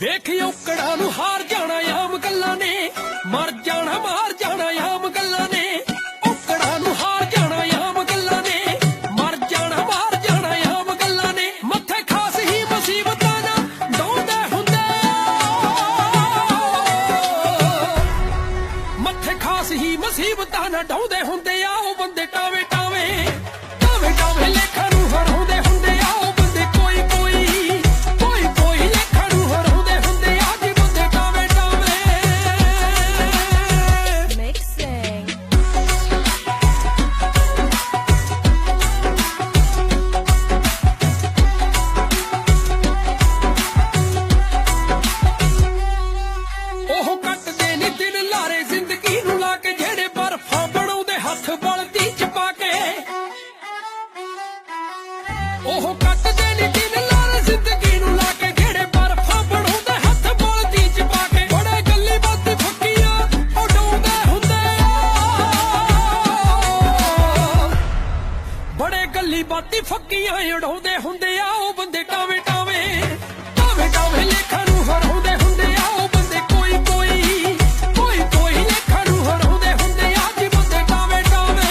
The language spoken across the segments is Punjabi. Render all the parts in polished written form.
ਵੇਖ ਔਕੜਾਂ ਨੂੰ ਹਾਰ ਜਾਣਾ ਆਮ ਗੱਲਾਂ ਨੇ, ਮਰ ਜਾਣਾ ਮਾਰ ਜਾਣਾ ਆਮ ਗੱਲਾਂ ਨੇ। ਔਕੜਾਂ ਨੂੰ ਹਾਰ ਜਾਣਾ ਆਮ ਗੱਲਾਂ ਨੇ, ਮਰ ਜਾਣਾ ਮਾਰ ਜਾਣਾ ਆਮ ਗੱਲਾਂ ਨੇ। ਮੱਥੇ ਖਾਸ ਹੀ ਮੁਸੀਬਤਾਂ ਨਾ ਡਾਉਂਦੇ ਹੁੰਦੇ, ਮੱਥੇ ਖਾਸ ਹੀ ਮੁਸੀਬਤਾਂ ਨਾ ਡਾਉਂਦੇ ਹੁੰਦੇ ਆ ਉਹ ਬੰਦੇ ਟਾਵੇਂ ਟਾਵੇਂ ਟਾਵੇਂ ਟਾਵੇਂ ਲੇਖਾਂ ਨੂੰ ਹਰਾਉਂਦੇ ਹੁੰਦੇ ਆ ਉਹ ਬੰਦੇ ਕੋਈ ਕੋਈ ਕੋਈ ਕੋਈ ਲੇਖਾਂ ਨੂੰ ਹਰਾਉਂਦੇ ਹੁੰਦੇ ਆ ਜੀ ਬੰਦੇ ਟਾਵੇਂ ਟਾਵੇਂ। Mixing. ਉਹ ਕੱਟਦੇ ਨੀ ਦਿਨ ਲਾਰੇ ਜ਼ਿੰਦਗੀ ਨੂੰ ਲਾ ਕੇ, ਜਿਹੜੇ ਬਰਫਾਂ ਬਣਾਉਂਦੇ ਹੱਥ ਬਲਦੀ ਚ ਪਾ ਕੇ। ਉਹ ਕੱਟਦੇ ਨੀ ਦਿਨ ਲਾਰੇ ਜ਼ਿੰਦਗੀ ਨੂੰ ਲਾ ਕੇ, ਜਿਹੜੇ ਬਰਫਾਂ ਬਣਾਉਂਦੇ ਹੱਥ ਬਲਦੀ ਚ ਪਾ ਕੇ। ਬੜੇ ਗੱਲੀ ਬਾਤੀ ਫੱਕੀਆਂ ਉਡਾਉਂਦੇ ਹੁੰਦੇ ਆ, ਬੜੇ ਗੱਲੀ ਬਾਤੀ ਫੱਕੀਆਂ ਉਡਾਉਂਦੇ ਹੁੰਦੇ ਆ ਉਹ ਬੰਦੇ ਟਾਵੇਂ ਟਾਵੇਂ ਟਾਵੇਂ ਟਾਵੇਂ ਲੇਖਾਂ ਨੂੰ ਹਰਾਉਂਦੇ ਹੁੰਦੇ ਆ ਉਹ ਬੰਦੇ ਕੋਈ ਕੋਈ ਕੋਈ ਕੋਈ ਲੇਖਾਂ ਨੂੰ ਹਰਾਉਂਦੇ ਹੁੰਦੇ ਆ ਜੀ ਬੰਦੇ ਟਾਵੇਂ ਟਾਵੇਂ।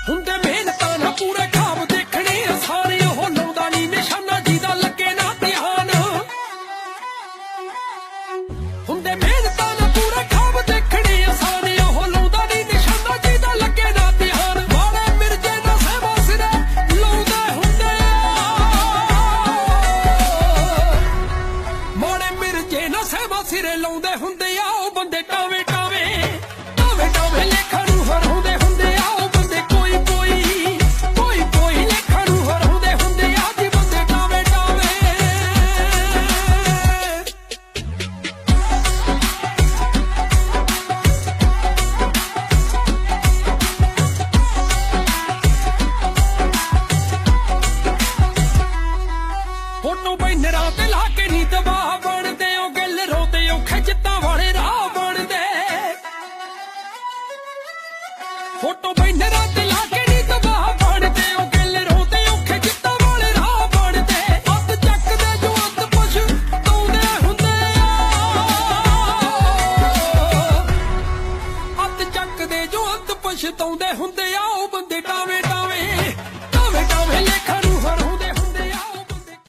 ਹੁੰਦੇ ਮਿਹਨਤਾਂ ਨਾਲ ਪੂਰੇ ਖਾਬ ਦੇਖਣੇ ਸਾਰੇ, ਉਹ ਲਾਉਂਦਾ ਨੀ ਨਿਸ਼ਾਨਾ ਜਿਹਦਾ ਲੱਗੇ ਨਾ ਧਿਆਨ। ਹੁੰਦੇ ਮਿਹਨਤਾਂ ਨਾਲ ਪੂਰੇ ਖਾਬ ਦੇਖਣੇ ਸਾਰੇ, ਉਹ ਲਾਉਂਦਾ ਨੀ ਨਿਸ਼ਾਨਾ ਜਿਹਦਾ ਲੱਗੇ ਨਾ ਧਿਆਨ। ਵਾਲੇ ਮਿਰਜੇ ਨਾ ਸਹਿਬਾ ਸਿਰੇ ਲਾਉਂਦੇ ਹੁੰਦੇ ਆ, ਮਾੜੇ ਮਿਰਜੇ ਨਾ ਸਹਿਬਾ ਸਿਰੇ ਲਾਉਂਦੇ ਹੁੰਦੇ ਆ ਉਹ ਬੰਦੇ ਟਾਵੇਂ ਟਾਵੇਂ ਟਾਵੇਂ ਟਾਵੇਂ ਲੇਖਾਂ ਨੂੰ ਹਰਾਉਂਦੇ ਹੁੰਦੇ ਆ ਉਹ ਬੰਦੇ ਕੋਈ ਕੋਈ ਕੋਈ ਕੋਈ ਲੇਖਾਂ ਨੂੰ ਹਰਾਉਂਦੇ ਹੁੰਦੇ ਆ ਜੀ ਬੰਦੇ ਟਾਵੇਂ ਟਾਵੇਂ। ਫੋਟੋ ਬੈਨਰਾਂ ਤੇ ਲਾ ਕੇ ਨੀ ਤਬਾਹ ਬਣਦੇ, ਉਹ ਗਿੱਲ ਰੋਂਦੇ ਔਖੇ ਜਿੱਤਾਂ ਵਾਲੇ ਰਾਹ ਬਣਦੇ। ਫੋਟੋ ਬੈਨਰਾਂ ਤੇ